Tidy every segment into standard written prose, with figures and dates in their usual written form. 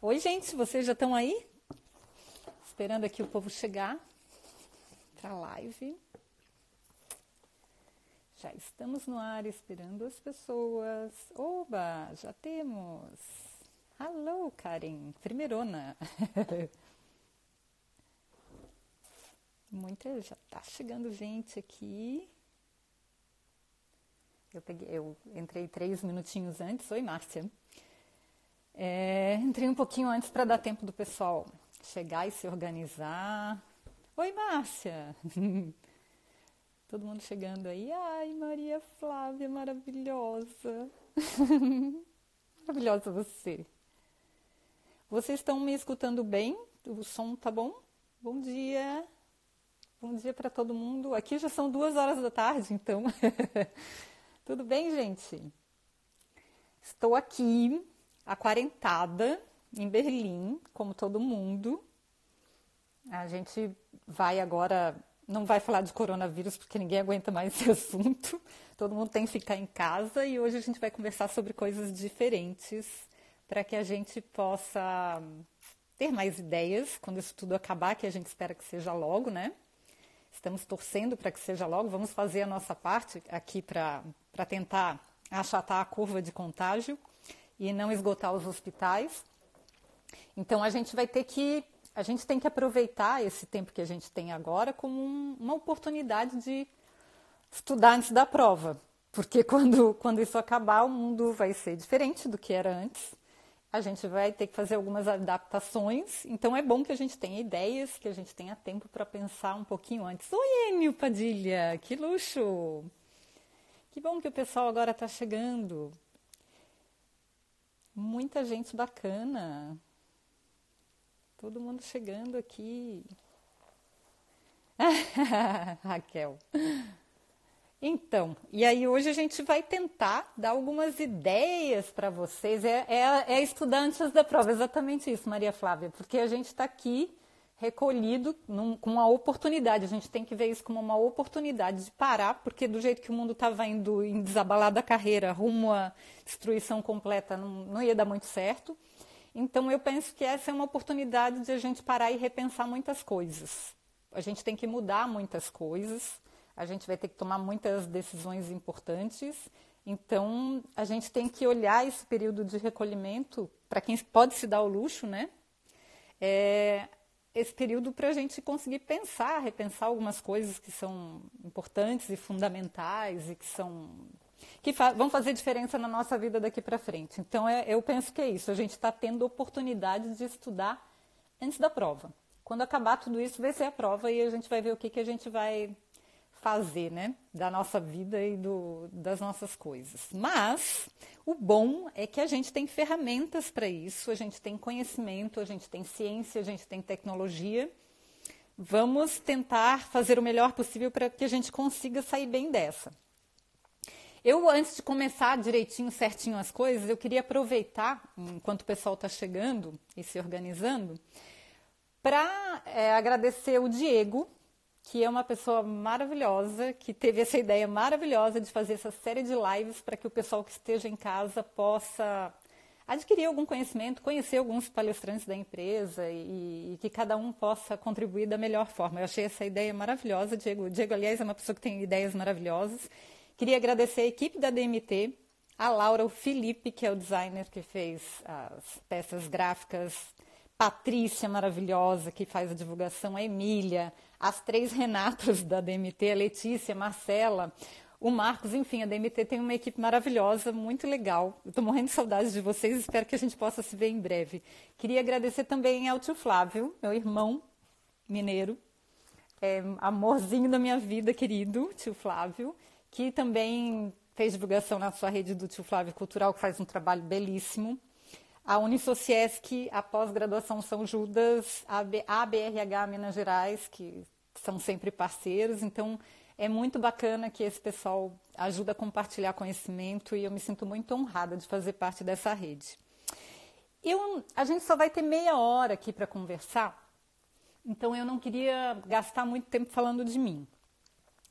Oi, gente, vocês já estão aí? Esperando aqui o povo chegar para a live. Já estamos no ar esperando as pessoas. Oba, já temos. Alô, Karen, primeirona. Já tá chegando gente aqui. Eu entrei 3 minutinhos antes. Oi, Márcia. Entrei um pouquinho antes para dar tempo do pessoal chegar e se organizar. Oi, Márcia. Todo mundo chegando aí. Ai, Maria Flávia, maravilhosa. Maravilhosa você. Vocês estão me escutando bem? O som tá bom? Bom dia. Bom dia para todo mundo. Aqui já são 2 horas da tarde, então. Tudo bem, gente? Estou aqui, aquarentada, em Berlim, como todo mundo. A gente vai agora, não vai falar de coronavírus, porque ninguém aguenta mais esse assunto. Todo mundo tem que ficar em casa e hoje a gente vai conversar sobre coisas diferentes para que a gente possa ter mais ideias quando isso tudo acabar, que a gente espera que seja logo, né? Estamos torcendo para que seja logo. Vamos fazer a nossa parte aqui para tentar achatar a curva de contágio e não esgotar os hospitais. Então a gente tem que aproveitar esse tempo que a gente tem agora como uma oportunidade de estudar antes da prova. Porque quando isso acabar, o mundo vai ser diferente do que era antes. A gente vai ter que fazer algumas adaptações, então é bom que a gente tenha ideias, que a gente tenha tempo para pensar um pouquinho antes. Oi, Enio Padilha, que luxo! Que bom que o pessoal agora está chegando. Muita gente bacana. Todo mundo chegando aqui. Raquel. Então, e aí hoje a gente vai tentar dar algumas ideias para vocês. É estudar antes da prova, exatamente isso, Maria Flávia, porque a gente está aqui recolhido com uma oportunidade. A gente tem que ver isso como uma oportunidade de parar, porque do jeito que o mundo estava indo em desabalada carreira, rumo à destruição completa, não ia dar muito certo. Então eu penso que essa é uma oportunidade de a gente parar e repensar muitas coisas. A gente tem que mudar muitas coisas. A gente vai ter que tomar muitas decisões importantes, então a gente tem que olhar esse período de recolhimento, para quem pode se dar o luxo, né? Esse período para a gente conseguir repensar algumas coisas que são importantes e fundamentais e que vão fazer diferença na nossa vida daqui para frente. Então eu penso que é isso, a gente está tendo oportunidade de estudar antes da prova. Quando acabar tudo isso, vai ser a prova e a gente vai ver o que a gente vai fazer, né, da nossa vida e das nossas coisas. Mas o bom é que a gente tem ferramentas para isso, a gente tem conhecimento, a gente tem ciência, a gente tem tecnologia. Vamos tentar fazer o melhor possível para que a gente consiga sair bem dessa. Antes de começar direitinho, certinho as coisas, eu queria aproveitar, enquanto o pessoal está chegando e se organizando, para agradecer o Diego, que é uma pessoa maravilhosa, que teve essa ideia maravilhosa de fazer essa série de lives para que o pessoal que esteja em casa possa adquirir algum conhecimento, conhecer alguns palestrantes da empresa e que cada um possa contribuir da melhor forma. Eu achei essa ideia maravilhosa, Diego. O Diego, aliás, é uma pessoa que tem ideias maravilhosas. Queria agradecer a equipe da DMT, a Laura, o Felipe, que é o designer que fez as peças gráficas, Patrícia, maravilhosa, que faz a divulgação, a Emília, as 3 Renatas da DMT, a Letícia, a Marcela, o Marcos, enfim, a DMT tem uma equipe maravilhosa, muito legal. Eu estou morrendo de saudades de vocês, espero que a gente possa se ver em breve. Queria agradecer também ao tio Flávio, meu irmão mineiro, amorzinho da minha vida, querido tio Flávio, que também fez divulgação na sua rede do Tio Flávio Cultural, que faz um trabalho belíssimo. A Unisociesc, a pós-graduação São Judas, a BRH Minas Gerais, que são sempre parceiros. Então, é muito bacana que esse pessoal ajuda a compartilhar conhecimento e eu me sinto muito honrada de fazer parte dessa rede. A gente só vai ter meia hora aqui para conversar, então eu não queria gastar muito tempo falando de mim.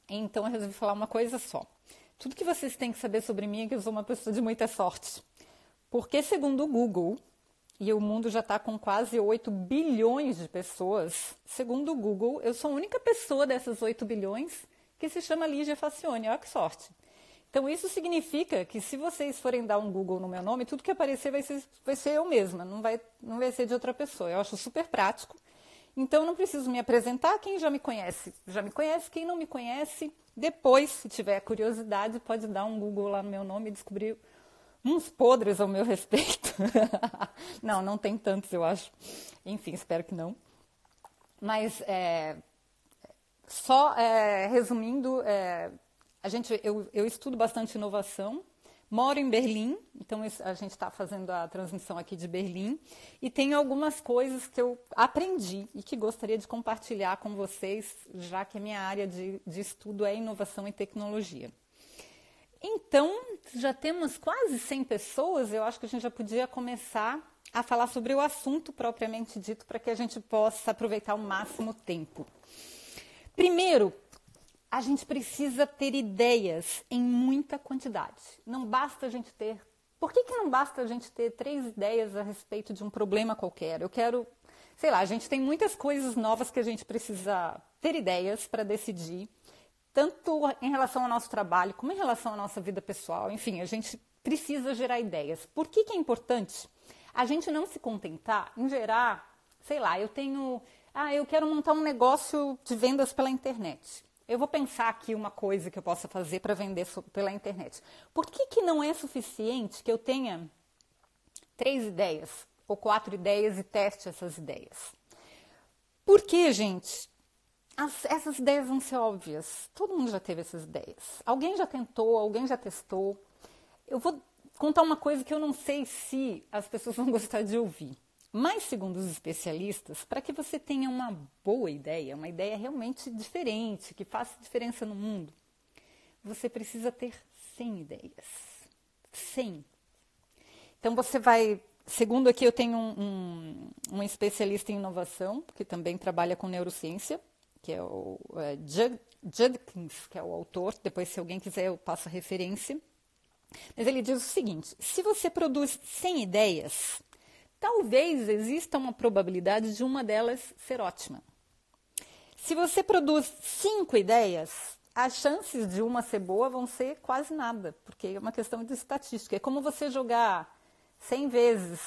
Então, eu resolvi falar uma coisa só. Tudo que vocês têm que saber sobre mim é que eu sou uma pessoa de muita sorte. Porque, segundo o Google, e o mundo já está com quase 8 bilhões de pessoas. Segundo o Google, eu sou a única pessoa dessas 8 bilhões que se chama Lígia Facione. Olha que sorte. Então, isso significa que se vocês forem dar um Google no meu nome, tudo que aparecer vai ser eu mesma, não vai ser de outra pessoa. Eu acho super prático. Então, não preciso me apresentar. Quem já me conhece. Quem não me conhece, depois, se tiver curiosidade, pode dar um Google lá no meu nome e descobrir uns podres ao meu respeito. Não tem tantos, eu acho. Enfim, espero que não. Mas, resumindo, eu estudo bastante inovação, moro em Berlim, então a gente está fazendo a transmissão aqui de Berlim, e tenho algumas coisas que eu aprendi e que gostaria de compartilhar com vocês, já que a minha área de estudo é inovação e tecnologia. Então, já temos quase 100 pessoas, eu acho que a gente já podia começar a falar sobre o assunto propriamente dito, para que a gente possa aproveitar o máximo tempo. Primeiro, a gente precisa ter ideias em muita quantidade. Não basta a gente ter... Por que não basta a gente ter 3 ideias a respeito de um problema qualquer? A gente tem muitas coisas novas que a gente precisa ter ideias para decidir, tanto em relação ao nosso trabalho, como em relação à nossa vida pessoal. Enfim, a gente precisa gerar ideias. Por que é importante a gente não se contentar em gerar, eu quero montar um negócio de vendas pela internet. Eu vou pensar aqui uma coisa que eu possa fazer para vender pela internet. Por que não é suficiente que eu tenha 3 ideias ou 4 ideias e teste essas ideias? Porque, gente, essas ideias vão ser óbvias. Todo mundo já teve essas ideias. Alguém já tentou, alguém já testou. Eu vou contar uma coisa que eu não sei se as pessoas vão gostar de ouvir. Mas, segundo os especialistas, para que você tenha uma boa ideia, uma ideia realmente diferente, que faça diferença no mundo, você precisa ter 100 ideias. 100. Então, você vai... Segundo aqui, eu tenho um especialista em inovação, que também trabalha com neurociência, que é o Judkins, que é o autor. Depois, se alguém quiser, eu passo a referência. Mas ele diz o seguinte: se você produz 100 ideias... talvez exista uma probabilidade de uma delas ser ótima. Se você produz 5 ideias, as chances de uma ser boa vão ser quase nada, porque é uma questão de estatística. É como você jogar 100 vezes,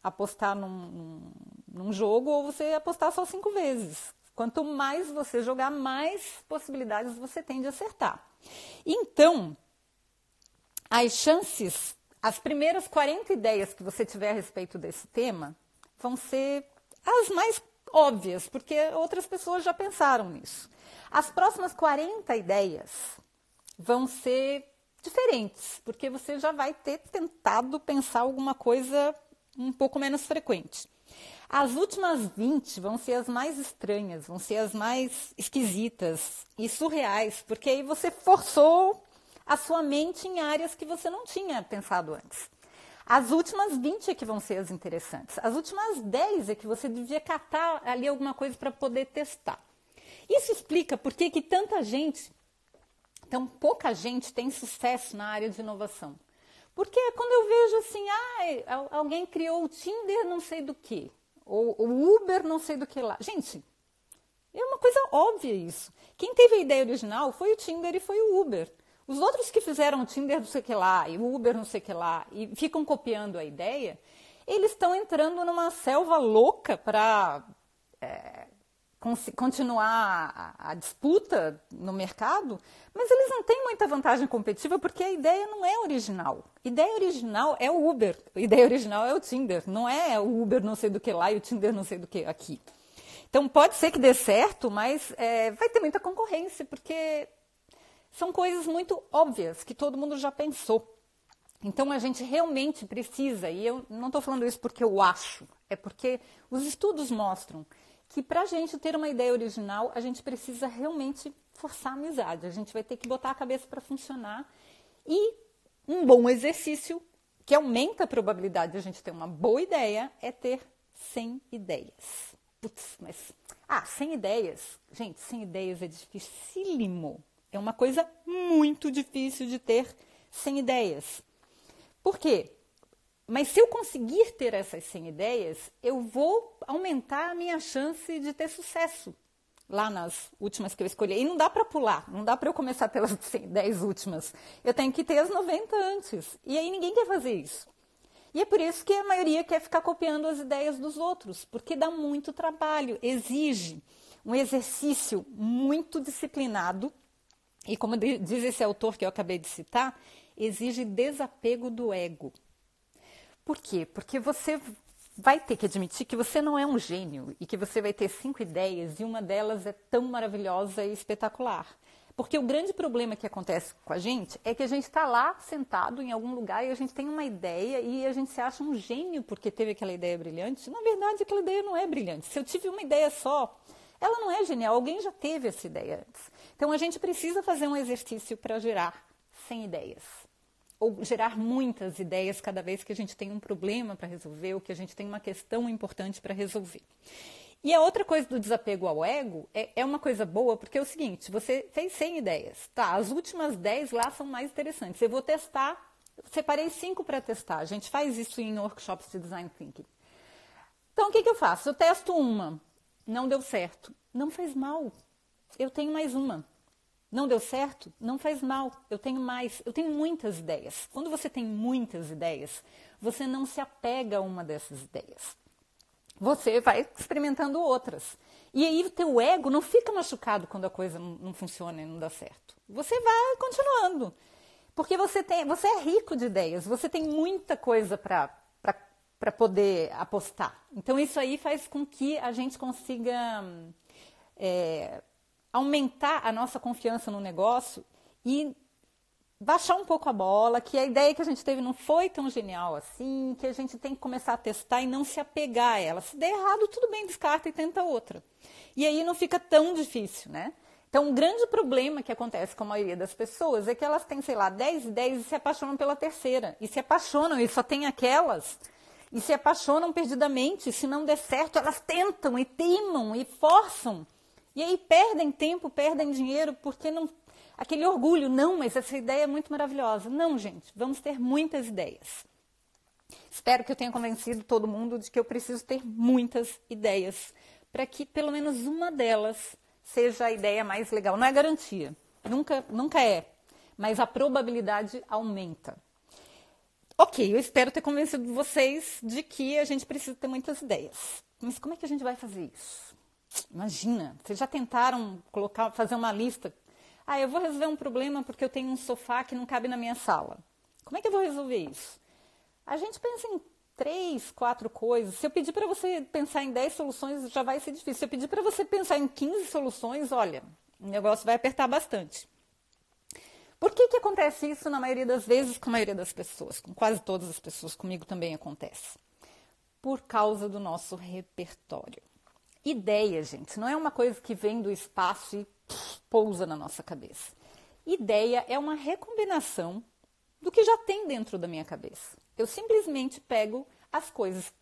apostar num jogo, ou você apostar só 5 vezes. Quanto mais você jogar, mais possibilidades você tem de acertar. Então, as chances... As primeiras 40 ideias que você tiver a respeito desse tema vão ser as mais óbvias, porque outras pessoas já pensaram nisso. As próximas 40 ideias vão ser diferentes, porque você já vai ter tentado pensar alguma coisa um pouco menos frequente. As últimas 20 vão ser as mais estranhas, vão ser as mais esquisitas e surreais, porque aí você forçou a sua mente em áreas que você não tinha pensado antes. As últimas 20 é que vão ser as interessantes. As últimas 10 é que você devia catar ali alguma coisa para poder testar. Isso explica por que tanta gente, tão pouca gente tem sucesso na área de inovação. Porque quando eu vejo assim, alguém criou o Tinder não sei do que, ou o Uber não sei do que lá. Gente, é uma coisa óbvia isso. Quem teve a ideia original foi o Tinder e foi o Uber. Os outros que fizeram o Tinder não sei o que lá, e o Uber não sei o que lá, e ficam copiando a ideia, eles estão entrando numa selva louca para continuar a disputa no mercado, mas eles não têm muita vantagem competitiva porque a ideia não é original. A ideia original é o Uber, a ideia original é o Tinder, não é o Uber não sei do que lá e o Tinder não sei do que aqui. Então pode ser que dê certo, mas vai ter muita concorrência, porque... são coisas muito óbvias que todo mundo já pensou. Então, a gente realmente precisa, e eu não estou falando isso porque eu acho, é porque os estudos mostram que para a gente ter uma ideia original, a gente precisa realmente forçar a amizade. A gente vai ter que botar a cabeça para funcionar. E um bom exercício que aumenta a probabilidade de a gente ter uma boa ideia é ter 100 ideias. Putz, mas... 100 ideias? Gente, 100 ideias é dificílimo. É uma coisa muito difícil de ter 100 ideias. Por quê? Mas se eu conseguir ter essas 100 ideias, eu vou aumentar a minha chance de ter sucesso lá nas últimas que eu escolhi. E não dá para pular, não dá para eu começar pelas 10 últimas. Eu tenho que ter as 90 antes. E aí ninguém quer fazer isso. E é por isso que a maioria quer ficar copiando as ideias dos outros, porque dá muito trabalho, exige um exercício muito disciplinado. E como diz esse autor que eu acabei de citar, exige desapego do ego. Por quê? Porque você vai ter que admitir que você não é um gênio e que você vai ter 5 ideias e uma delas é tão maravilhosa e espetacular. Porque o grande problema que acontece com a gente é que a gente está lá sentado em algum lugar e a gente tem uma ideia e a gente se acha um gênio porque teve aquela ideia brilhante. Na verdade, aquela ideia não é brilhante. Se eu tive uma ideia só, ela não é genial. Alguém já teve essa ideia antes. Então, a gente precisa fazer um exercício para gerar 100 ideias. Ou gerar muitas ideias cada vez que a gente tem um problema para resolver ou que a gente tem uma questão importante para resolver. E a outra coisa do desapego ao ego é uma coisa boa, porque é o seguinte, você fez 100 ideias, tá? As últimas 10 lá são mais interessantes. Eu vou testar, separei 5 para testar. A gente faz isso em workshops de Design Thinking. Então, o que eu faço? Eu testo uma, não deu certo. Não faz mal, eu tenho mais uma. Não deu certo? Não faz mal, eu tenho mais, eu tenho muitas ideias. Quando você tem muitas ideias, você não se apega a uma dessas ideias. Você vai experimentando outras. E aí o teu ego não fica machucado quando a coisa não funciona e não dá certo. Você vai continuando. Porque você é rico de ideias, você tem muita coisa para poder apostar. Então isso aí faz com que a gente consiga aumentar a nossa confiança no negócio e baixar um pouco a bola, que a ideia que a gente teve não foi tão genial assim, que a gente tem que começar a testar e não se apegar a ela. Se der errado, tudo bem, descarta e tenta outra. E aí não fica tão difícil, né? Então, um grande problema que acontece com a maioria das pessoas é que elas têm, sei lá, 10 ideias e se apaixonam pela terceira. E se apaixonam e só tem aquelas. E se apaixonam perdidamente. Se não der certo, elas tentam e teimam e forçam. E aí perdem tempo, perdem dinheiro, porque não... Aquele orgulho, não, mas essa ideia é muito maravilhosa. Não, gente, vamos ter muitas ideias. Espero que eu tenha convencido todo mundo de que eu preciso ter muitas ideias, para que pelo menos uma delas seja a ideia mais legal. Não é garantia, nunca é, mas a probabilidade aumenta. Ok, eu espero ter convencido vocês de que a gente precisa ter muitas ideias. Mas como é que a gente vai fazer isso? Imagina, vocês já tentaram fazer uma lista? Ah, eu vou resolver um problema porque eu tenho um sofá que não cabe na minha sala. Como é que eu vou resolver isso? A gente pensa em 3, 4 coisas. Se eu pedir para você pensar em 10 soluções, já vai ser difícil. Se eu pedir para você pensar em 15 soluções, olha, o negócio vai apertar bastante. Por que acontece isso na maioria das vezes com a maioria das pessoas? Com quase todas as pessoas, comigo também acontece. Por causa do nosso repertório. Ideia, gente, não é uma coisa que vem do espaço e pousa na nossa cabeça. Ideia é uma recombinação do que já tem dentro da minha cabeça. Eu simplesmente pego as coisas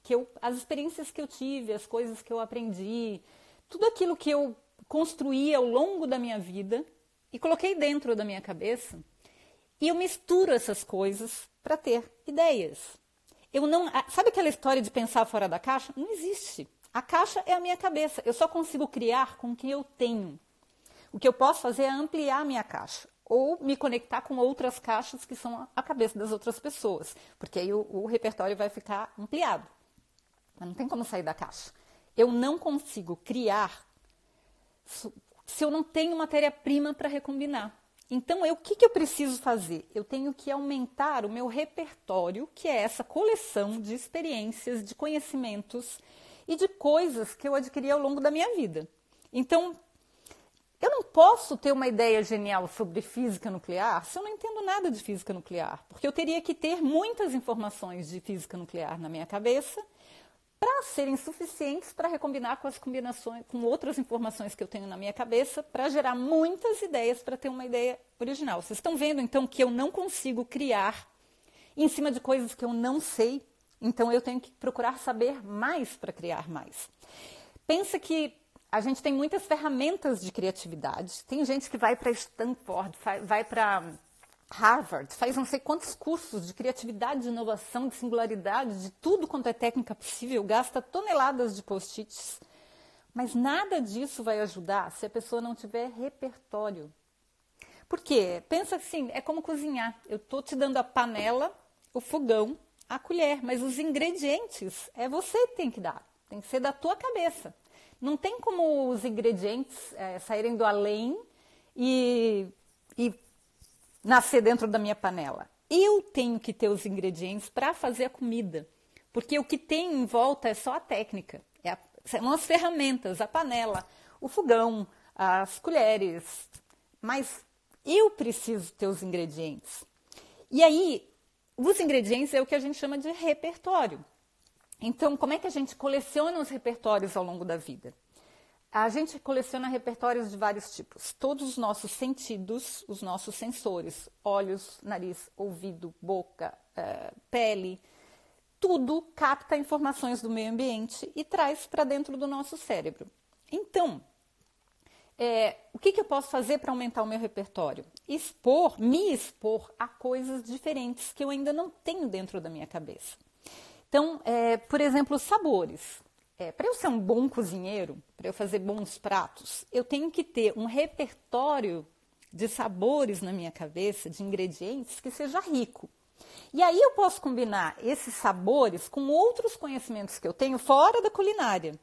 as experiências que eu tive, as coisas que eu aprendi, tudo aquilo que eu construí ao longo da minha vida e coloquei dentro da minha cabeça e eu misturo essas coisas para ter ideias. Sabe aquela história de pensar fora da caixa? Não existe. A caixa é a minha cabeça. Eu só consigo criar com o que eu tenho. O que eu posso fazer é ampliar a minha caixa. Ou me conectar com outras caixas que são a cabeça das outras pessoas. Porque aí o repertório vai ficar ampliado. Mas não tem como sair da caixa. Eu não consigo criar se eu não tenho matéria-prima para recombinar. Então, o que eu preciso fazer? Eu tenho que aumentar o meu repertório, que é essa coleção de experiências, de conhecimentos e de coisas que eu adquiri ao longo da minha vida. Então, eu não posso ter uma ideia genial sobre física nuclear se eu não entendo nada de física nuclear, porque eu teria que ter muitas informações de física nuclear na minha cabeça para serem suficientes para recombinar com as combinações, com outras informações que eu tenho na minha cabeça, para gerar muitas ideias para ter uma ideia original. Vocês estão vendo, então, que eu não consigo criar em cima de coisas que eu não sei. Então, eu tenho que procurar saber mais para criar mais. Pensa que a gente tem muitas ferramentas de criatividade. Tem gente que vai para Stanford, vai para Harvard, faz não sei quantos cursos de criatividade, de inovação, de singularidade, de tudo quanto é técnica possível, gasta toneladas de post-its, mas nada disso vai ajudar se a pessoa não tiver repertório. Por quê? Pensa assim, é como cozinhar. Eu estou te dando a panela, o fogão, a colher, mas os ingredientes é você que tem que dar, tem que ser da tua cabeça. Não tem como os ingredientes saírem do além e nascer dentro da minha panela. Eu tenho que ter os ingredientes para fazer a comida, porque o que tem em volta é só a técnica, são as ferramentas, a panela, o fogão, as colheres, mas eu preciso ter os ingredientes. E aí, os ingredientes é o que a gente chama de repertório. Então, como é que a gente coleciona os repertórios ao longo da vida? A gente coleciona repertórios de vários tipos. Todos os nossos sentidos, os nossos sensores, olhos, nariz, ouvido, boca, pele, tudo capta informações do meio ambiente e traz para dentro do nosso cérebro. Então, o que eu posso fazer para aumentar o meu repertório? Me expor a coisas diferentes que eu ainda não tenho dentro da minha cabeça. Então, por exemplo, os sabores. Para eu ser um bom cozinheiro, para eu fazer bons pratos, eu tenho que ter um repertório de sabores na minha cabeça, de ingredientes, que seja rico. E aí eu posso combinar esses sabores com outros conhecimentos que eu tenho fora da culinária.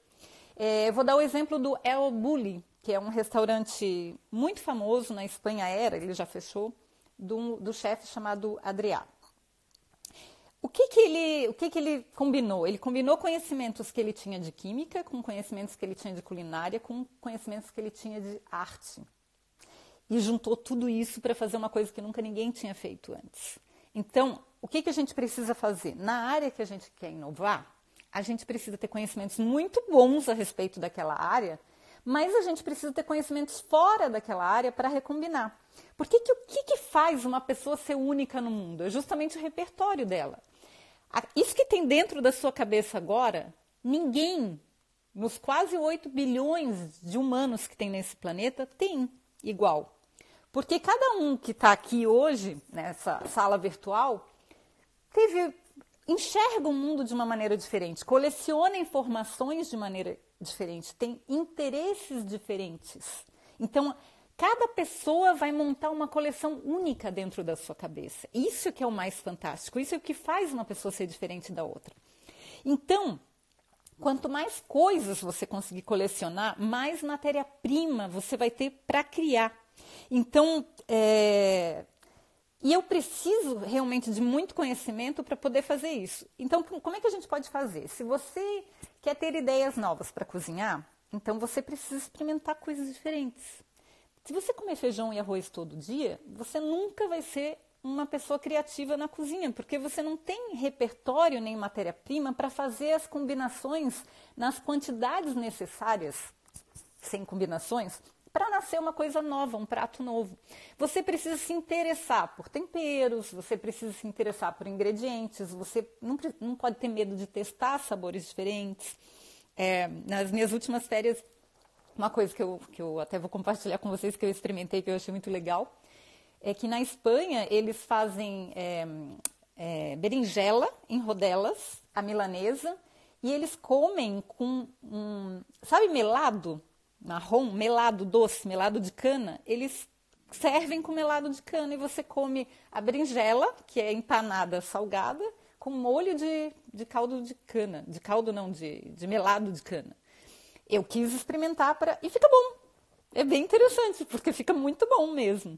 Eu vou dar o exemplo do El Bulli, que é um restaurante muito famoso na Espanha, ele já fechou, do chefe chamado Adrià. O que ele combinou? Ele combinou conhecimentos que ele tinha de química com conhecimentos que ele tinha de culinária com conhecimentos que ele tinha de arte. E juntou tudo isso para fazer uma coisa que nunca ninguém tinha feito antes. Então, o que a gente precisa fazer? Na área que a gente quer inovar, a gente precisa ter conhecimentos muito bons a respeito daquela área, mas a gente precisa ter conhecimentos fora daquela área para recombinar. Porque o que faz uma pessoa ser única no mundo? É justamente o repertório dela. Isso que tem dentro da sua cabeça agora, ninguém, nos quase 8 bilhões de humanos que tem nesse planeta, tem igual. Porque cada um que está aqui hoje, nessa sala virtual, enxerga o mundo de uma maneira diferente, coleciona informações de maneira diferente, tem interesses diferentes. Então, cada pessoa vai montar uma coleção única dentro da sua cabeça. Isso que é o mais fantástico, isso é o que faz uma pessoa ser diferente da outra. Então, quanto mais coisas você conseguir colecionar, mais matéria-prima você vai ter para criar. Então, e eu preciso realmente de muito conhecimento para poder fazer isso. Então, como é que a gente pode fazer? Se você quer ter ideias novas para cozinhar, então você precisa experimentar coisas diferentes. Se você comer feijão e arroz todo dia, você nunca vai ser uma pessoa criativa na cozinha, porque você não tem repertório nem matéria-prima para fazer as combinações nas quantidades necessárias, sem combinações, para nascer uma coisa nova, um prato novo. Você precisa se interessar por temperos, você precisa se interessar por ingredientes, você não pode ter medo de testar sabores diferentes. Nas minhas últimas férias, uma coisa que eu até vou compartilhar com vocês, que eu experimentei, que eu achei muito legal, é que na Espanha eles fazem berinjela em rodelas, a milanesa, e eles comem com sabe melado? Marrom, melado doce, melado de cana, eles servem com melado de cana e você come a berinjela, que é empanada salgada, com molho de caldo de cana, de melado de cana. Eu quis experimentar e fica bom. É bem interessante, porque fica muito bom mesmo.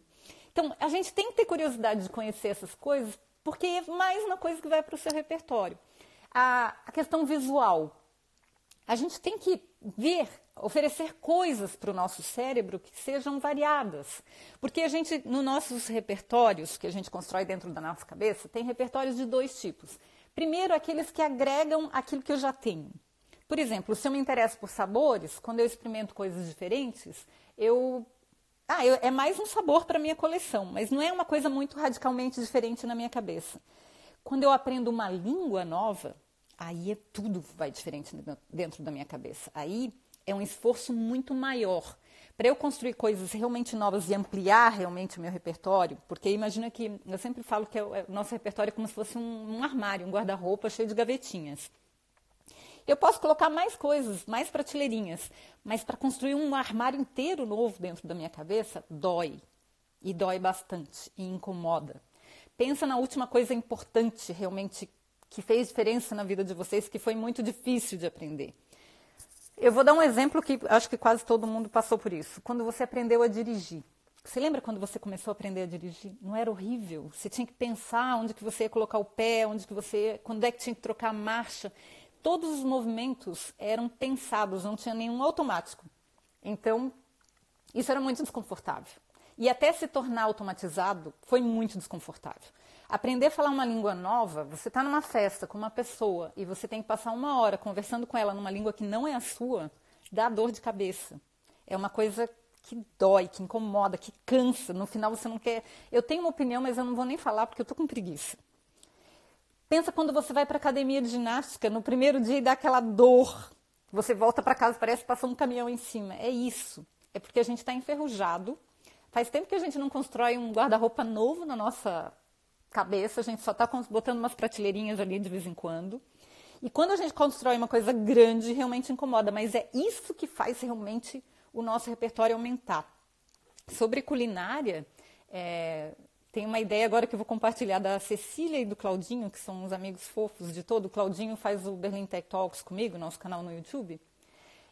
Então, a gente tem que ter curiosidade de conhecer essas coisas, porque é mais uma coisa que vai para o seu repertório. A questão visual. A gente tem que oferecer coisas para o nosso cérebro que sejam variadas. Porque a gente, nos nossos repertórios, que a gente constrói dentro da nossa cabeça, tem repertórios de 2 tipos. Primeiro, aqueles que agregam aquilo que eu já tenho. Por exemplo, se eu me interesso por sabores, quando eu experimento coisas diferentes, é mais um sabor para a minha coleção, mas não é uma coisa muito radicalmente diferente na minha cabeça. Quando eu aprendo uma língua nova, aí tudo vai diferente dentro da minha cabeça. Aí é um esforço muito maior, Para eu construir coisas realmente novas e ampliar realmente o meu repertório, porque imagina que, eu sempre falo que o nosso repertório é como se fosse um armário, um guarda-roupa cheio de gavetinhas. Eu posso colocar mais coisas, mais prateleirinhas, mas para construir um armário inteiro novo dentro da minha cabeça, dói. E dói bastante, e incomoda. Pensa na última coisa importante, realmente, que fez diferença na vida de vocês, que foi muito difícil de aprender. Eu vou dar um exemplo que acho que quase todo mundo passou por isso. Quando você aprendeu a dirigir. Você lembra quando você começou a aprender a dirigir? Não era horrível? Você tinha que pensar onde que você ia colocar o pé, quando é que tinha que trocar a marcha. Todos os movimentos eram pensados, não tinha nenhum automático. Então, isso era muito desconfortável. E até se tornar automatizado, foi muito desconfortável. Aprender a falar uma língua nova, você está numa festa com uma pessoa e você tem que passar 1 hora conversando com ela numa língua que não é a sua, dá dor de cabeça. É uma coisa que dói, que incomoda, que cansa. No final você não quer... Eu tenho uma opinião, mas eu não vou nem falar porque eu estou com preguiça. Pensa quando você vai para a academia de ginástica, no primeiro dia e dá aquela dor. Você volta para casa, parece que passou um caminhão em cima. É isso. É porque a gente está enferrujado. Faz tempo que a gente não constrói um guarda-roupa novo na nossa cabeça, a gente só está botando umas prateleirinhas ali de vez em quando. E quando a gente constrói uma coisa grande, realmente incomoda, mas é isso que faz realmente o nosso repertório aumentar. Sobre culinária, tem uma ideia agora que eu vou compartilhar da Cecília e do Claudinho, que são uns amigos fofos de todo. O Claudinho faz o Berlin Tech Talks comigo, nosso canal no YouTube.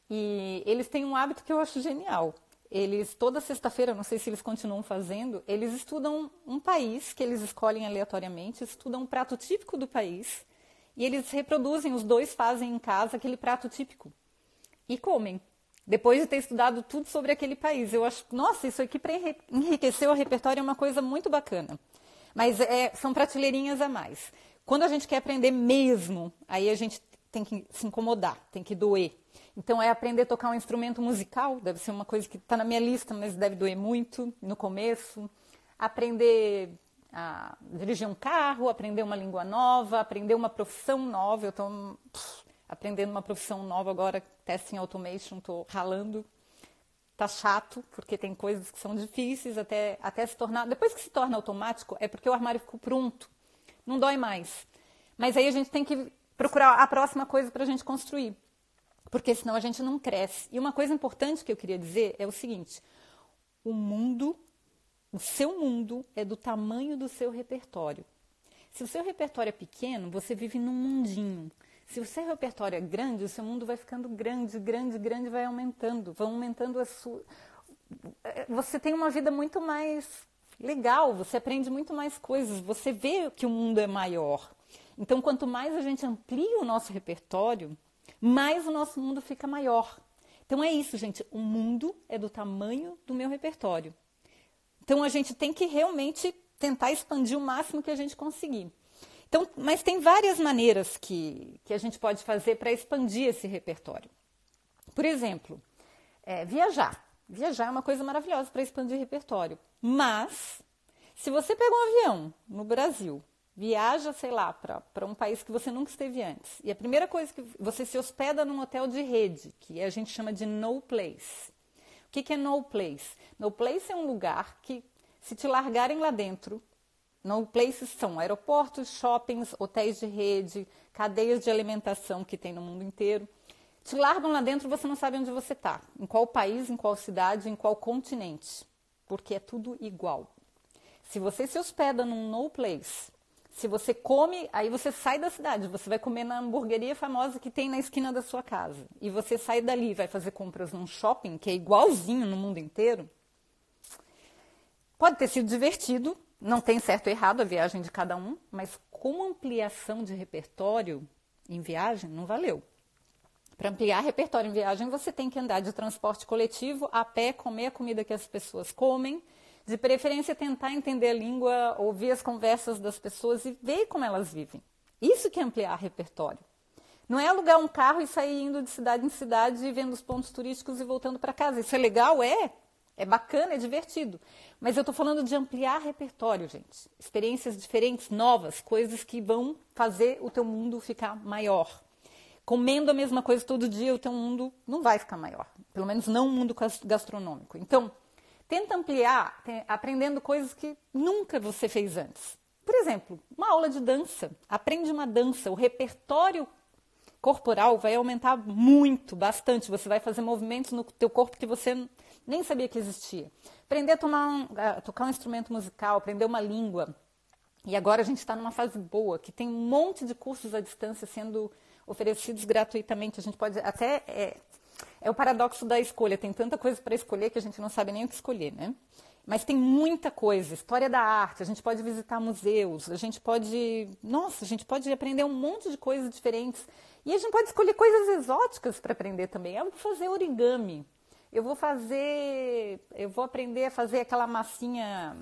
E eles têm um hábito que eu acho genial. Eles, toda sexta-feira, não sei se eles continuam fazendo, eles estudam um país que eles escolhem aleatoriamente, estudam um prato típico do país e eles reproduzem, os dois fazem em casa aquele prato típico e comem. Depois de ter estudado tudo sobre aquele país. Eu acho, nossa, isso aqui para enriquecer o repertório é uma coisa muito bacana. Mas são prateleirinhas a mais. Quando a gente quer aprender mesmo, aí a gente tem que se incomodar, tem que doer. Então, é aprender a tocar um instrumento musical, deve ser uma coisa que está na minha lista, mas deve doer muito no começo. Aprender a dirigir um carro, aprender uma língua nova, aprender uma profissão nova. Eu estou aprendendo uma profissão nova agora, Testing Automation, estou ralando. Está chato, porque tem coisas que são difíceis até se tornar... Depois que se torna automático, é porque o armário ficou pronto, não dói mais. Mas aí a gente tem que procurar a próxima coisa para a gente construir. Porque senão a gente não cresce. E uma coisa importante que eu queria dizer é o seguinte: o seu mundo é do tamanho do seu repertório. Se o seu repertório é pequeno, você vive num mundinho. Se o seu repertório é grande, o seu mundo vai ficando grande, grande, grande, vai aumentando. Vão aumentando a sua... Você tem uma vida muito mais legal, você aprende muito mais coisas, você vê que o mundo é maior. Então, quanto mais a gente amplia o nosso repertório, mais o nosso mundo fica maior. Então é isso, gente. O mundo é do tamanho do meu repertório. Então a gente tem que realmente tentar expandir o máximo que a gente conseguir. Então, mas tem várias maneiras que a gente pode fazer para expandir esse repertório. Por exemplo, viajar. Viajar é uma coisa maravilhosa para expandir repertório. Mas, se você pega um avião no Brasil, viaja, sei lá, para um país que você nunca esteve antes. E a primeira coisa que você se hospeda num hotel de rede, que a gente chama de no place. O que é no place? No place é um lugar que, se te largarem lá dentro, no places são aeroportos, shoppings, hotéis de rede, cadeias de alimentação que tem no mundo inteiro. Te largam lá dentro e você não sabe onde você está. Em qual país, em qual cidade, em qual continente. Porque é tudo igual. Se você se hospeda num no place... Se você come, aí você sai da cidade, você vai comer na hamburgueria famosa que tem na esquina da sua casa. E você sai dali e vai fazer compras num shopping, que é igualzinho no mundo inteiro. Pode ter sido divertido, não tem certo ou errado a viagem de cada um, mas com ampliação de repertório em viagem, não valeu. Para ampliar repertório em viagem, você tem que andar de transporte coletivo, a pé, comer a comida que as pessoas comem, de preferência tentar entender a língua, ouvir as conversas das pessoas e ver como elas vivem. Isso que é ampliar repertório. Não é alugar um carro e sair indo de cidade em cidade e vendo os pontos turísticos e voltando para casa. Isso é legal? É bacana, é divertido. Mas eu estou falando de ampliar repertório, gente. Experiências diferentes, novas, coisas que vão fazer o teu mundo ficar maior. comendo a mesma coisa todo dia, o teu mundo não vai ficar maior. Pelo menos não um mundo gastronômico. Então, tenta ampliar, aprendendo coisas que nunca você fez antes. Por exemplo, uma aula de dança. Aprende uma dança. O repertório corporal vai aumentar muito, bastante. Você vai fazer movimentos no teu corpo que você nem sabia que existia. Aprender a tocar um instrumento musical, aprender uma língua. E agora a gente está numa fase boa, que tem um monte de cursos à distância sendo oferecidos gratuitamente. A gente pode até... É o paradoxo da escolha. Tem tanta coisa para escolher que a gente não sabe nem o que escolher, né? Mas tem muita coisa. História da arte, a gente pode visitar museus, a gente pode aprender um monte de coisas diferentes. E a gente pode escolher coisas exóticas para aprender também. Eu vou fazer origami. Eu vou aprender a fazer aquela massinha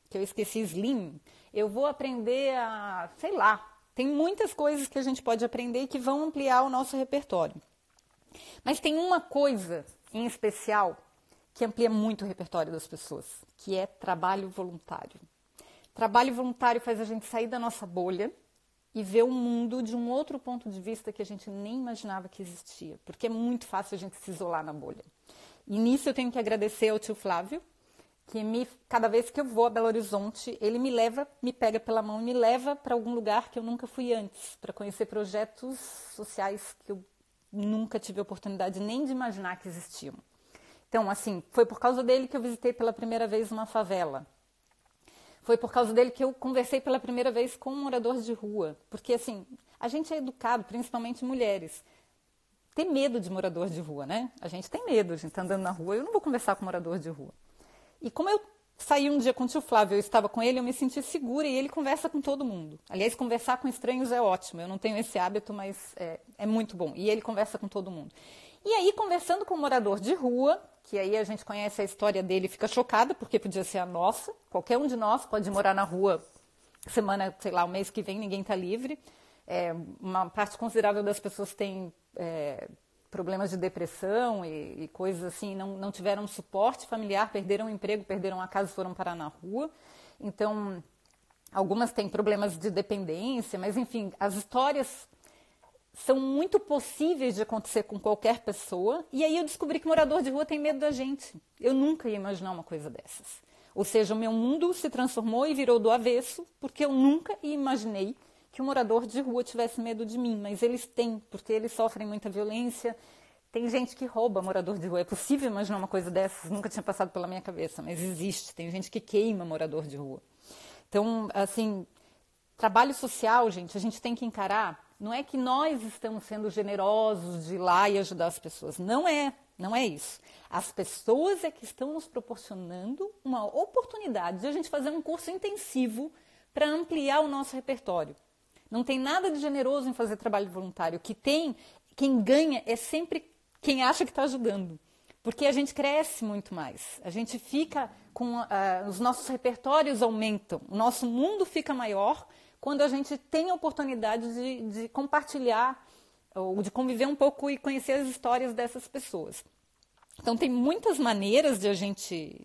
que eu esqueci, slim. Eu vou aprender a, sei lá. Tem muitas coisas que a gente pode aprender e que vão ampliar o nosso repertório. Mas tem uma coisa em especial que amplia muito o repertório das pessoas, que é trabalho voluntário. Trabalho voluntário faz a gente sair da nossa bolha e ver o mundo de um outro ponto de vista que a gente nem imaginava que existia, porque é muito fácil a gente se isolar na bolha. E nisso eu tenho que agradecer ao tio Flávio, que cada vez que eu vou a Belo Horizonte, ele me pega pela mão e me leva para algum lugar que eu nunca fui antes, para conhecer projetos sociais que eu nunca tive a oportunidade nem de imaginar que existiam. Então, assim, foi por causa dele que eu visitei pela primeira vez uma favela. Foi por causa dele que eu conversei pela primeira vez com um morador de rua. Porque, assim, a gente é educado, principalmente mulheres, ter medo de morador de rua, né? A gente tem medo, a gente tá andando na rua, eu não vou conversar com morador de rua. E como eu saí um dia com o tio Flávio, eu estava com ele, eu me senti segura e ele conversa com todo mundo. Aliás, conversar com estranhos é ótimo, eu não tenho esse hábito, mas é muito bom. E ele conversa com todo mundo. E aí, conversando com um morador de rua, que aí a gente conhece a história dele e fica chocada, porque podia ser a nossa. Qualquer um de nós pode morar na rua semana, sei lá, o mês que vem, ninguém está livre. Uma parte considerável das pessoas tem problemas de depressão e coisas assim, não tiveram suporte familiar, perderam o emprego, perderam a casa e foram parar na rua. Então, algumas têm problemas de dependência, mas enfim, as histórias são muito possíveis de acontecer com qualquer pessoa. E aí eu descobri que morador de rua tem medo da gente. Eu nunca ia imaginar uma coisa dessas. Ou seja, o meu mundo se transformou e virou do avesso, porque eu nunca imaginei que um morador de rua tivesse medo de mim. Mas eles têm, porque eles sofrem muita violência. Tem gente que rouba morador de rua. É possível imaginar uma coisa dessas? Nunca tinha passado pela minha cabeça, mas existe. Tem gente que queima morador de rua. Então, assim, trabalho social, gente, a gente tem que encarar. Não é que nós estamos sendo generosos de ir lá e ajudar as pessoas. Não é isso. As pessoas é que estão nos proporcionando uma oportunidade de a gente fazer um curso intensivo para ampliar o nosso repertório. Não tem nada de generoso em fazer trabalho voluntário. O que tem, quem ganha é sempre quem acha que está ajudando. Porque a gente cresce muito mais. A gente fica com... os nossos repertórios aumentam. O nosso mundo fica maior quando a gente tem a oportunidade de compartilhar ou de conviver um pouco e conhecer as histórias dessas pessoas. Então, tem muitas maneiras de a gente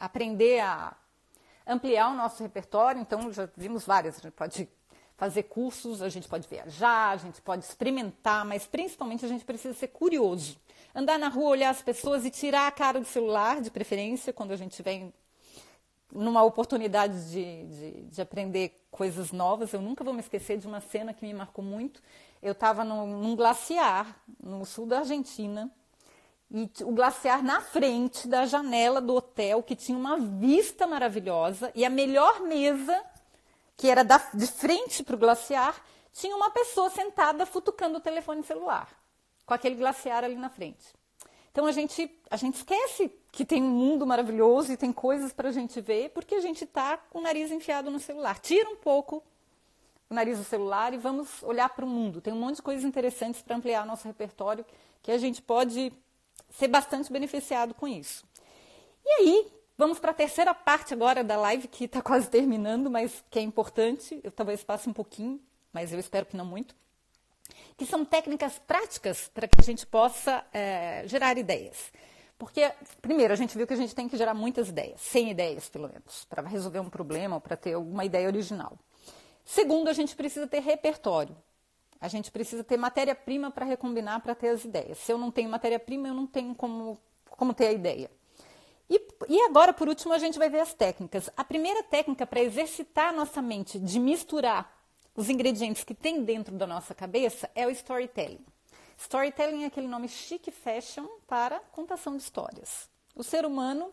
aprender a ampliar o nosso repertório. Então, já vimos várias. A gente pode fazer cursos, a gente pode viajar, a gente pode experimentar, mas principalmente a gente precisa ser curioso. Andar na rua, olhar as pessoas e tirar a cara do celular, de preferência, quando a gente estiver numa oportunidade de aprender coisas novas. Eu nunca vou me esquecer de uma cena que me marcou muito. Eu estava num glaciar no sul da Argentina e o glaciar na frente da janela do hotel, que tinha uma vista maravilhosa, e a melhor mesa, que era de frente para o glaciar, tinha uma pessoa sentada futucando o telefone celular, com aquele glaciar ali na frente. Então, a gente esquece que tem um mundo maravilhoso e tem coisas para a gente ver, porque a gente está com o nariz enfiado no celular. Tira um pouco o nariz do celular e vamos olhar para o mundo. Tem um monte de coisas interessantes para ampliar nosso repertório, que a gente pode ser bastante beneficiado com isso. E aí, vamos para a terceira parte agora da live, que está quase terminando, mas que é importante. Eu talvez passe um pouquinho, mas eu espero que não muito. Que são técnicas práticas para que a gente possa gerar ideias. Porque, primeiro, a gente viu que a gente tem que gerar muitas ideias, 100 ideias pelo menos, para resolver um problema ou para ter alguma ideia original. Segundo, a gente precisa ter repertório. A gente precisa ter matéria-prima para recombinar, para ter as ideias. Se eu não tenho matéria-prima, eu não tenho como ter a ideia. E agora, por último, a gente vai ver as técnicas. A primeira técnica para exercitar a nossa mente de misturar os ingredientes que tem dentro da nossa cabeça é o storytelling. Storytelling é aquele nome chique fashion para contação de histórias. O ser humano,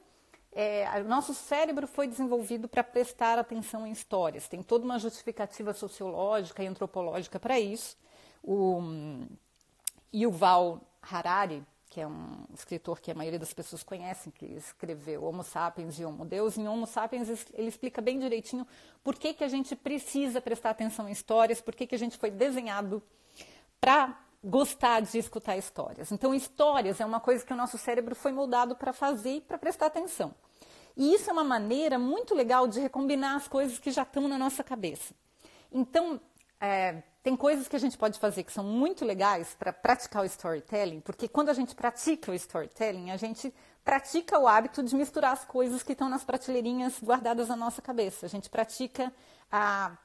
nosso cérebro foi desenvolvido para prestar atenção em histórias. Tem toda uma justificativa sociológica e antropológica para isso. O Yuval Harari, que é um escritor que a maioria das pessoas conhecem, que escreveu Homo Sapiens e Homo Deus. Em Homo Sapiens ele explica bem direitinho por que a gente precisa prestar atenção em histórias, por que a gente foi desenhado para gostar de escutar histórias. Então, histórias é uma coisa que o nosso cérebro foi moldado para fazer e para prestar atenção. E isso é uma maneira muito legal de recombinar as coisas que já estão na nossa cabeça. Então, tem coisas que a gente pode fazer que são muito legais para praticar o storytelling, porque quando a gente pratica o storytelling, a gente pratica o hábito de misturar as coisas que estão nas prateleirinhas guardadas na nossa cabeça. A gente pratica a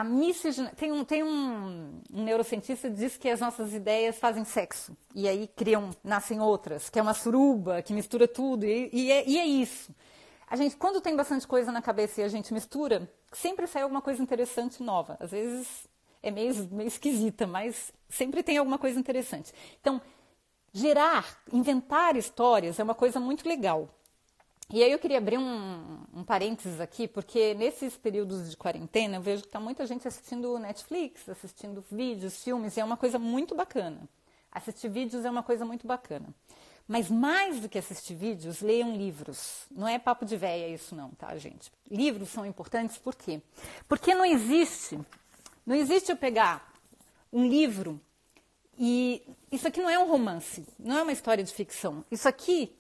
miscigenação. Tem um neurocientista que diz que as nossas ideias fazem sexo, e aí nascem outras, que é uma suruba, que mistura tudo, e é isso. A gente, quando tem bastante coisa na cabeça e a gente mistura, sempre sai alguma coisa interessante nova. Às vezes é meio esquisita, mas sempre tem alguma coisa interessante. Então, inventar histórias é uma coisa muito legal. E aí eu queria abrir um parênteses aqui, porque nesses períodos de quarentena eu vejo que está muita gente assistindo Netflix, assistindo vídeos, filmes, e é uma coisa muito bacana. Assistir vídeos é uma coisa muito bacana. Mas mais do que assistir vídeos, leiam livros. Não é papo de véia isso não, tá, gente? Livros são importantes por quê? Porque não existe eu pegar um livro e... Isso aqui não é um romance, não é uma história de ficção. Isso aqui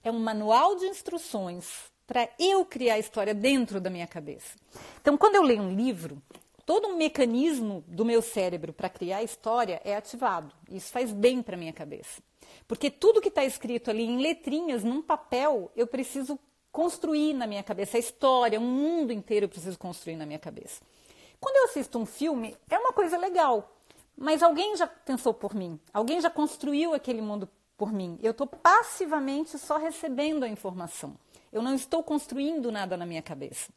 é um manual de instruções para eu criar a história dentro da minha cabeça. Então, quando eu leio um livro, todo um mecanismo do meu cérebro para criar a história é ativado. Isso faz bem para a minha cabeça. Porque tudo que está escrito ali em letrinhas, num papel, eu preciso construir na minha cabeça. A história, um mundo inteiro eu preciso construir na minha cabeça. Quando eu assisto um filme, é uma coisa legal. Mas alguém já pensou por mim. Alguém já construiu aquele mundo por mim. Eu estou passivamente só recebendo a informação. Eu não estou construindo nada na minha cabeça.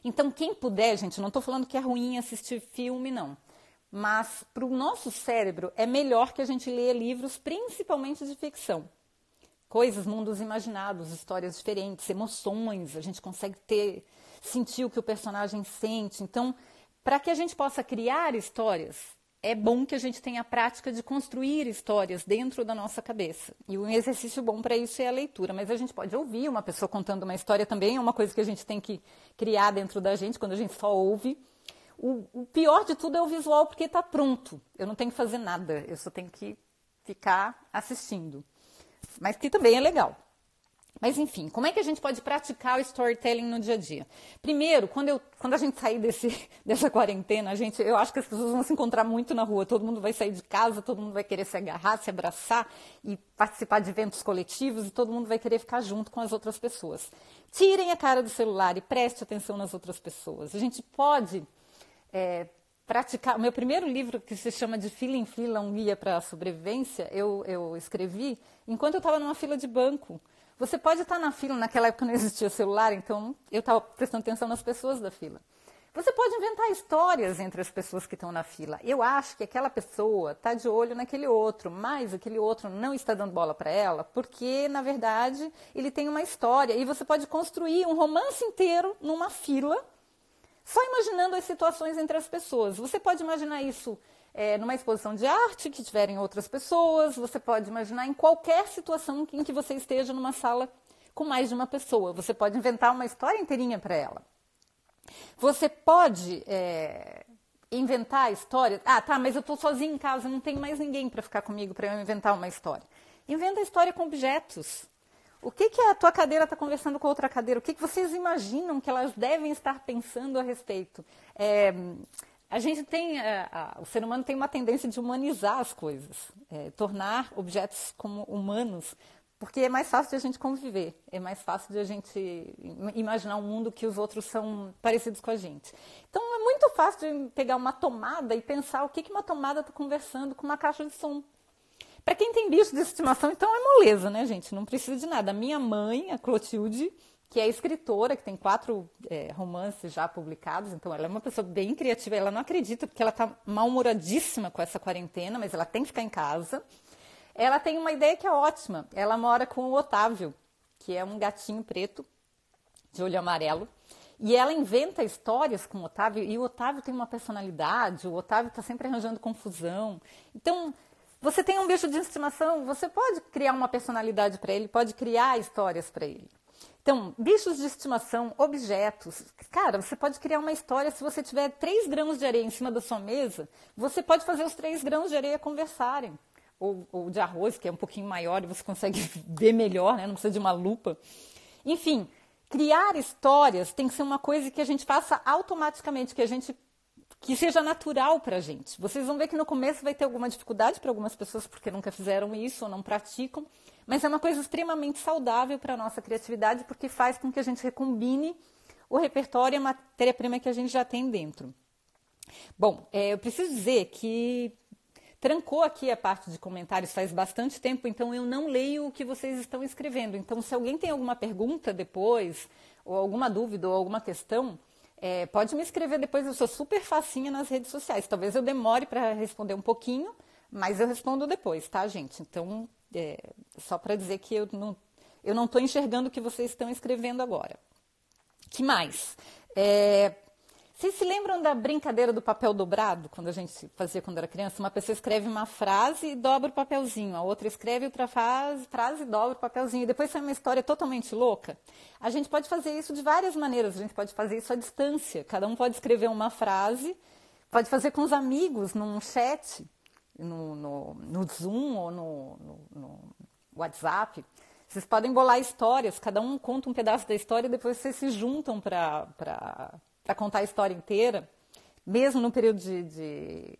Então, quem puder, gente, não estou falando que é ruim assistir filme, não. Mas para o nosso cérebro é melhor que a gente leia livros, principalmente de ficção. Coisas, mundos imaginados, histórias diferentes, emoções, a gente consegue sentir o que o personagem sente. Então, para que a gente possa criar histórias, é bom que a gente tenha a prática de construir histórias dentro da nossa cabeça. E um exercício bom para isso é a leitura. Mas a gente pode ouvir uma pessoa contando uma história também, é uma coisa que a gente tem que criar dentro da gente, quando a gente só ouve. O pior de tudo é o visual, porque está pronto. Eu não tenho que fazer nada, eu só tenho que ficar assistindo. Mas que também é legal. Mas, enfim, como é que a gente pode praticar o storytelling no dia a dia? Primeiro, quando a gente sair dessa quarentena, eu acho que as pessoas vão se encontrar muito na rua. Todo mundo vai sair de casa, todo mundo vai querer se agarrar, se abraçar e participar de eventos coletivos, e todo mundo vai querer ficar junto com as outras pessoas. Tirem a cara do celular e preste atenção nas outras pessoas. A gente pode praticar. O meu primeiro livro, que se chama De Fila em Fila, um guia para a sobrevivência, eu escrevi enquanto eu estava numa fila de banco. Você pode estar na fila, naquela época não existia celular, então eu estava prestando atenção nas pessoas da fila. Você pode inventar histórias entre as pessoas que estão na fila. Eu acho que aquela pessoa está de olho naquele outro, mas aquele outro não está dando bola para ela, porque, na verdade, ele tem uma história. E você pode construir um romance inteiro numa fila, só imaginando as situações entre as pessoas. Você pode imaginar isso numa exposição de arte que tiverem outras pessoas, você pode imaginar em qualquer situação em que você esteja numa sala com mais de uma pessoa. Você pode inventar uma história inteirinha para ela. Você pode inventar histórias. Ah, tá, mas eu estou sozinha em casa, não tem mais ninguém para ficar comigo para eu inventar uma história. Inventa a história com objetos. O que a tua cadeira está conversando com a outra cadeira? O que vocês imaginam que elas devem estar pensando a respeito? A gente tem, o ser humano tem uma tendência de humanizar as coisas, tornar objetos como humanos, porque é mais fácil de a gente conviver, é mais fácil de a gente imaginar um mundo que os outros são parecidos com a gente. Então é muito fácil de pegar uma tomada e pensar o que uma tomada está conversando com uma caixa de som. Para quem tem bicho de estimação, então é moleza, né, gente? Não precisa de nada. A minha mãe, a Clotilde, que é escritora, que tem 4 romances já publicados, então ela é uma pessoa bem criativa, ela não acredita porque ela está mal-humoradíssima com essa quarentena, mas ela tem que ficar em casa. Ela tem uma ideia que é ótima, ela mora com o Otávio, que é um gatinho preto, de olho amarelo, e ela inventa histórias com o Otávio, e o Otávio tem uma personalidade, o Otávio está sempre arranjando confusão. Então, você tem um bicho de estimação, você pode criar uma personalidade para ele, pode criar histórias para ele. Então, bichos de estimação, objetos. Cara, você pode criar uma história, se você tiver 3 grãos de areia em cima da sua mesa, você pode fazer os 3 grãos de areia conversarem. Ou de arroz, que é um pouquinho maior e você consegue ver melhor, né? Não precisa de uma lupa. Enfim, criar histórias tem que ser uma coisa que a gente faça automaticamente, que seja natural para a gente. Vocês vão ver que no começo vai ter alguma dificuldade para algumas pessoas porque nunca fizeram isso ou não praticam, mas é uma coisa extremamente saudável para a nossa criatividade porque faz com que a gente recombine o repertório e a matéria-prima que a gente já tem dentro. Bom, eu preciso dizer que trancou aqui a parte de comentários faz bastante tempo, então eu não leio o que vocês estão escrevendo. Então, se alguém tem alguma pergunta depois, ou alguma dúvida, ou alguma questão, pode me escrever depois, eu sou super facinha nas redes sociais. Talvez eu demore para responder um pouquinho, mas eu respondo depois, tá, gente? Então, só para dizer que eu não estou enxergando o que vocês estão escrevendo agora. Que mais? Vocês se lembram da brincadeira do papel dobrado, quando a gente fazia quando era criança? Uma pessoa escreve uma frase e dobra o papelzinho, a outra escreve outra frase e dobra o papelzinho, e depois sai uma história totalmente louca. A gente pode fazer isso de várias maneiras, a gente pode fazer isso à distância, cada um pode escrever uma frase, pode fazer com os amigos, num chat, no Zoom ou no WhatsApp. Vocês podem bolar histórias, cada um conta um pedaço da história e depois vocês se juntam para contar a história inteira. Mesmo no período de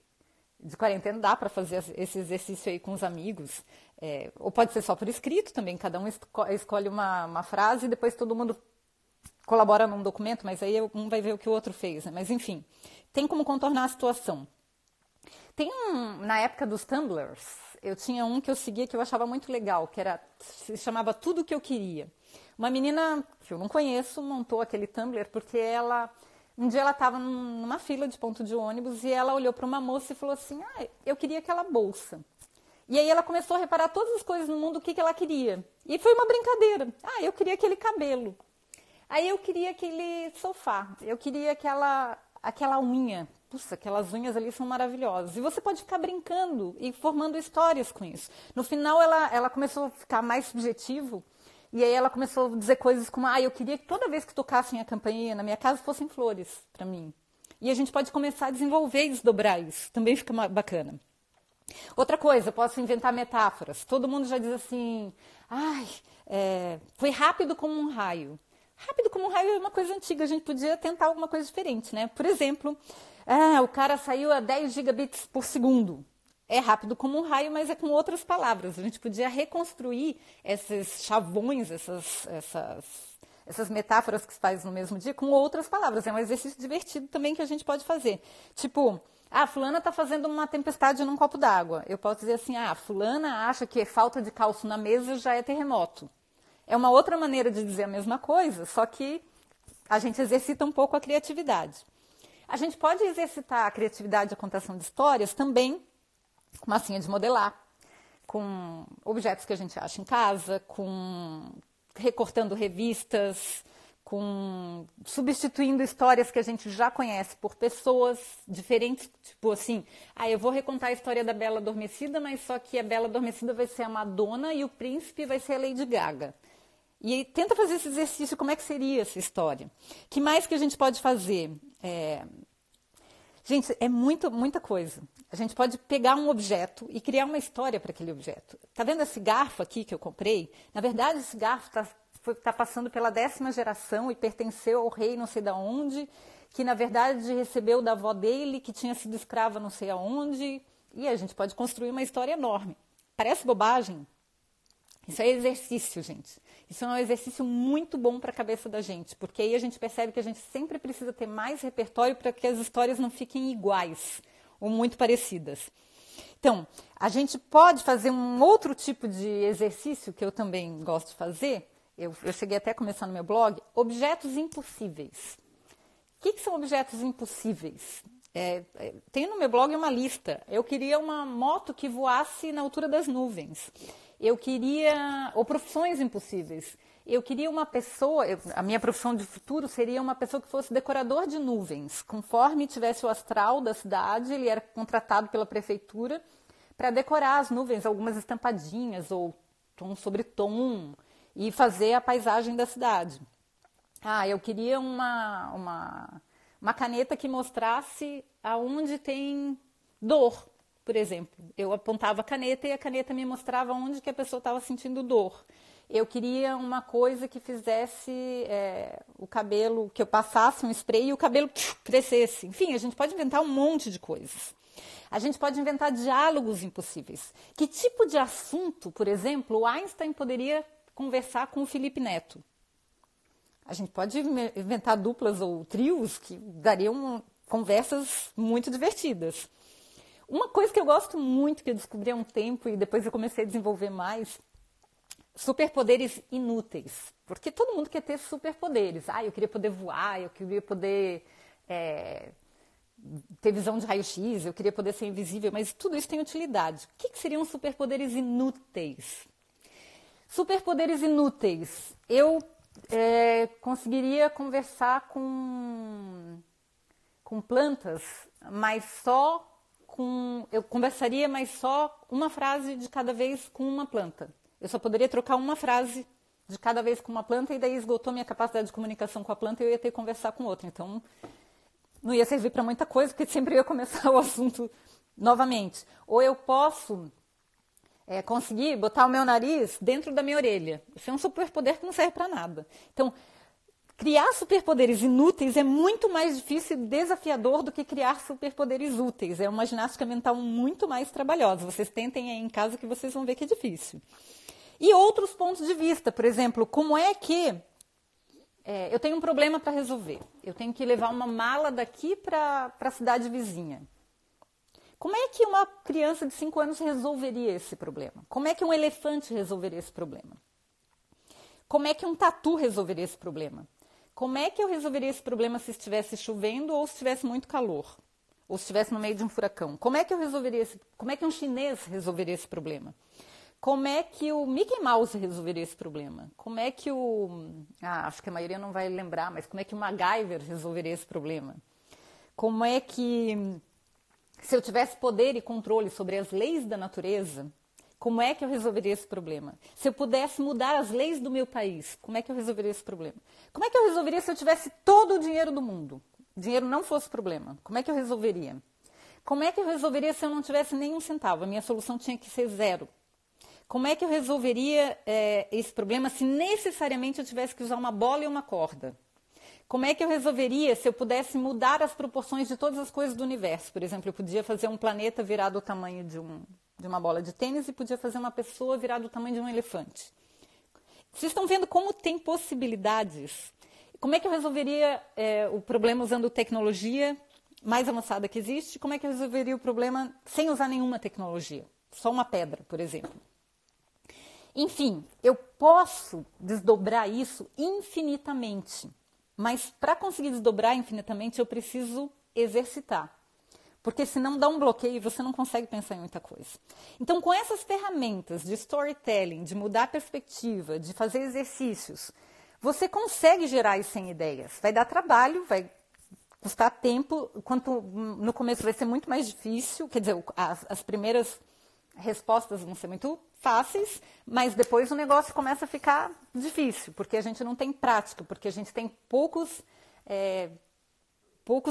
quarentena dá para fazer esse exercício aí com os amigos. Ou pode ser só por escrito também, cada um escolhe uma frase e depois todo mundo colabora num documento, mas aí um vai ver o que o outro fez, né? Mas enfim, tem como contornar a situação. Na época dos Tumblrs, eu tinha um que eu seguia que eu achava muito legal, se chamava Tudo o que eu Queria. Uma menina que eu não conheço montou aquele Tumblr porque um dia ela estava numa fila de ponto de ônibus e ela olhou para uma moça e falou assim, eu queria aquela bolsa. E aí ela começou a reparar todas as coisas no mundo, o que ela queria. E foi uma brincadeira. Eu queria aquele cabelo. Aí eu queria aquele sofá. Eu queria aquela unha. Puxa, aquelas unhas ali são maravilhosas. E você pode ficar brincando e formando histórias com isso. No final ela começou a ficar mais subjetivo. E aí ela começou a dizer coisas como, eu queria que toda vez que tocassem a campainha na minha casa fossem flores para mim. E a gente pode começar a desenvolver e desdobrar isso. Também fica bacana. Outra coisa, eu posso inventar metáforas. Todo mundo já diz assim, foi rápido como um raio. Rápido como um raio é uma coisa antiga, a gente podia tentar alguma coisa diferente, né? Por exemplo, o cara saiu a 10 gigabits por segundo. É rápido como um raio, mas é com outras palavras. A gente podia reconstruir esses chavões, essas metáforas que se faz no mesmo dia com outras palavras. É um exercício divertido também que a gente pode fazer. Tipo, fulana está fazendo uma tempestade num copo d'água. Eu posso dizer assim, fulana acha que falta de calço na mesa já é terremoto. É uma outra maneira de dizer a mesma coisa, só que a gente exercita um pouco a criatividade. A gente pode exercitar a criatividade e a contação de histórias também com massinha de modelar, com objetos que a gente acha em casa, recortando revistas, substituindo histórias que a gente já conhece por pessoas diferentes, tipo assim, eu vou recontar a história da Bela Adormecida, mas só que a Bela Adormecida vai ser a Madonna e o príncipe vai ser a Lady Gaga. E aí, tenta fazer esse exercício, como é que seria essa história? Que mais que a gente pode fazer? Gente, é muita coisa. A gente pode pegar um objeto e criar uma história para aquele objeto. Tá vendo esse garfo aqui que eu comprei? Na verdade, esse garfo está passando pela 10ª geração e pertenceu ao rei não sei de onde, que na verdade recebeu da avó dele, que tinha sido escrava não sei aonde. E a gente pode construir uma história enorme. Parece bobagem? Isso é exercício, gente. Isso é um exercício muito bom para a cabeça da gente, porque aí a gente percebe que a gente sempre precisa ter mais repertório para que as histórias não fiquem iguais ou muito parecidas. Então, a gente pode fazer um outro tipo de exercício que eu também gosto de fazer. Eu cheguei até a começar no meu blog, objetos impossíveis. O que são objetos impossíveis? Tem no meu blog uma lista. Eu queria uma moto que voasse na altura das nuvens. Eu queria, ou profissões impossíveis. Eu queria uma pessoa, a minha profissão de futuro seria uma pessoa que fosse decorador de nuvens. Conforme tivesse o astral da cidade, ele era contratado pela prefeitura para decorar as nuvens, algumas estampadinhas ou tom sobre tom, e fazer a paisagem da cidade. Eu queria uma caneta que mostrasse aonde tem dor, por exemplo. Eu apontava a caneta e a caneta me mostrava onde que a pessoa estava sentindo dor. Eu queria uma coisa que fizesse o cabelo, que eu passasse um spray e o cabelo crescesse. Enfim, a gente pode inventar um monte de coisas. A gente pode inventar diálogos impossíveis. Que tipo de assunto, por exemplo, o Einstein poderia conversar com o Felipe Neto? A gente pode inventar duplas ou trios que dariam conversas muito divertidas. Uma coisa que eu gosto muito, que eu descobri há um tempo e depois eu comecei a desenvolver mais, superpoderes inúteis. Porque todo mundo quer ter superpoderes. Eu queria poder voar, eu queria poder ter visão de raio-x, eu queria poder ser invisível, mas tudo isso tem utilidade. O que seriam superpoderes inúteis? Superpoderes inúteis. Eu conseguiria conversar com plantas, mas eu conversaria, mas só uma frase de cada vez com uma planta. Eu só poderia trocar uma frase de cada vez com uma planta e daí esgotou minha capacidade de comunicação com a planta e eu ia ter que conversar com outra. Então, não ia servir para muita coisa, porque sempre ia começar o assunto novamente. Ou eu posso conseguir botar o meu nariz dentro da minha orelha. Isso é um superpoder que não serve para nada. Então, criar superpoderes inúteis é muito mais difícil e desafiador do que criar superpoderes úteis. É uma ginástica mental muito mais trabalhosa. Vocês tentem aí em casa que vocês vão ver que é difícil. E outros pontos de vista, por exemplo, como é que eu tenho um problema para resolver. Eu tenho que levar uma mala daqui para a cidade vizinha. Como é que uma criança de 5 anos resolveria esse problema? Como é que um elefante resolveria esse problema? Como é que um tatu resolveria esse problema? Como é que eu resolveria esse problema se estivesse chovendo ou se estivesse muito calor? Ou se estivesse no meio de um furacão? Como é que eu resolveria como é que um chinês resolveria esse problema? Como é que o Mickey Mouse resolveria esse problema? Como é que acho que a maioria não vai lembrar, mas como é que o MacGyver resolveria esse problema? Como é que, se eu tivesse poder e controle sobre as leis da natureza, como é que eu resolveria esse problema? Se eu pudesse mudar as leis do meu país, como é que eu resolveria esse problema? Como é que eu resolveria se eu tivesse todo o dinheiro do mundo? O dinheiro não fosse problema. Como é que eu resolveria? Como é que eu resolveria se eu não tivesse nenhum centavo? A minha solução tinha que ser 0. Como é que eu resolveria esse problema se necessariamente eu tivesse que usar uma bola e uma corda? Como é que eu resolveria se eu pudesse mudar as proporções de todas as coisas do universo? Por exemplo, eu podia fazer um planeta virar do tamanho de uma bola de tênis e podia fazer uma pessoa virar do tamanho de um elefante. Vocês estão vendo como tem possibilidades? Como é que eu resolveria o problema usando tecnologia mais avançada que existe? Como é que eu resolveria o problema sem usar nenhuma tecnologia? Só uma pedra, por exemplo. Enfim, eu posso desdobrar isso infinitamente. Mas para conseguir desdobrar infinitamente, eu preciso exercitar. Porque senão dá um bloqueio e você não consegue pensar em muita coisa. Então, com essas ferramentas de storytelling, de mudar a perspectiva, de fazer exercícios, você consegue gerar isso sem ideias. Vai dar trabalho, vai custar tempo, enquanto no começo vai ser muito mais difícil. Quer dizer, as primeiras respostas vão ser muito fáceis, mas depois o negócio começa a ficar difícil, porque a gente não tem prática, porque a gente tem poucos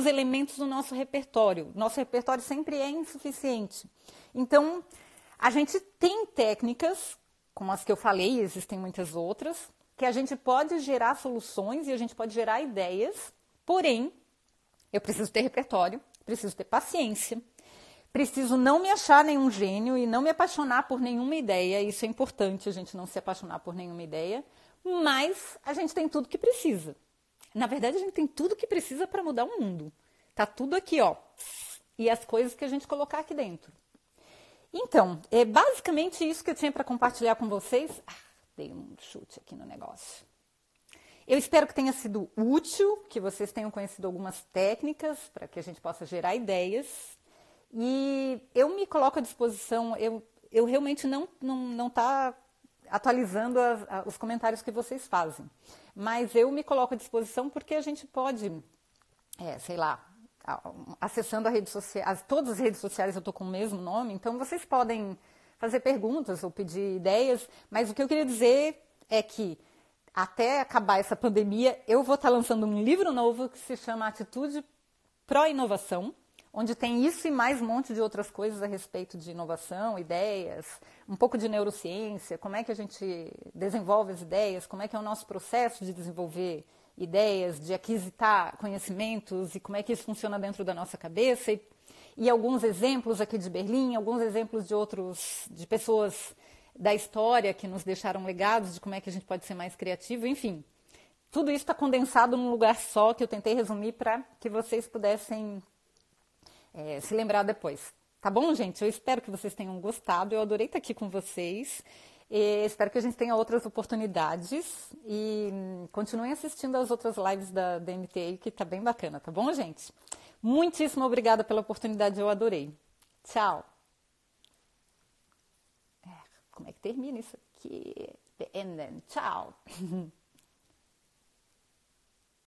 elementos no nosso repertório. Nosso repertório sempre é insuficiente. Então, a gente tem técnicas, como as que eu falei, existem muitas outras, que a gente pode gerar soluções e a gente pode gerar ideias, porém, eu preciso ter repertório, preciso ter paciência, Preciso não me achar nenhum gênio e não me apaixonar por nenhuma ideia. Isso é importante, a gente não se apaixonar por nenhuma ideia. Mas a gente tem tudo que precisa. Na verdade, a gente tem tudo que precisa para mudar o mundo. Tá tudo aqui, ó. E as coisas que a gente colocar aqui dentro. Então, é basicamente isso que eu tinha para compartilhar com vocês. Dei um chute aqui no negócio. Eu espero que tenha sido útil, que vocês tenham conhecido algumas técnicas para que a gente possa gerar ideias. E eu me coloco à disposição, eu realmente não tá atualizando os comentários que vocês fazem. Mas eu me coloco à disposição porque a gente pode, sei lá, acessando a rede social, todas as redes sociais eu estou com o mesmo nome, então vocês podem fazer perguntas ou pedir ideias, mas o que eu queria dizer é que até acabar essa pandemia, eu vou estar lançando um livro novo que se chama Atitude Pró-Inovação, onde tem isso e mais um monte de outras coisas a respeito de inovação, ideias, um pouco de neurociência, como é que a gente desenvolve as ideias, como é que é o nosso processo de desenvolver ideias, de aquisitar conhecimentos e como é que isso funciona dentro da nossa cabeça. E alguns exemplos aqui de Berlim, alguns exemplos de pessoas da história que nos deixaram legados de como é que a gente pode ser mais criativo, enfim. Tudo isso está condensado num lugar só que eu tentei resumir para que vocês pudessem se lembrar depois. Tá bom, gente? Eu espero que vocês tenham gostado. Eu adorei estar aqui com vocês. Espero que a gente tenha outras oportunidades. E continuem assistindo às outras lives da MTA, que tá bem bacana, tá bom, gente? Muitíssimo obrigada pela oportunidade, eu adorei. Tchau. Como é que termina isso aqui? Beenden. Tchau.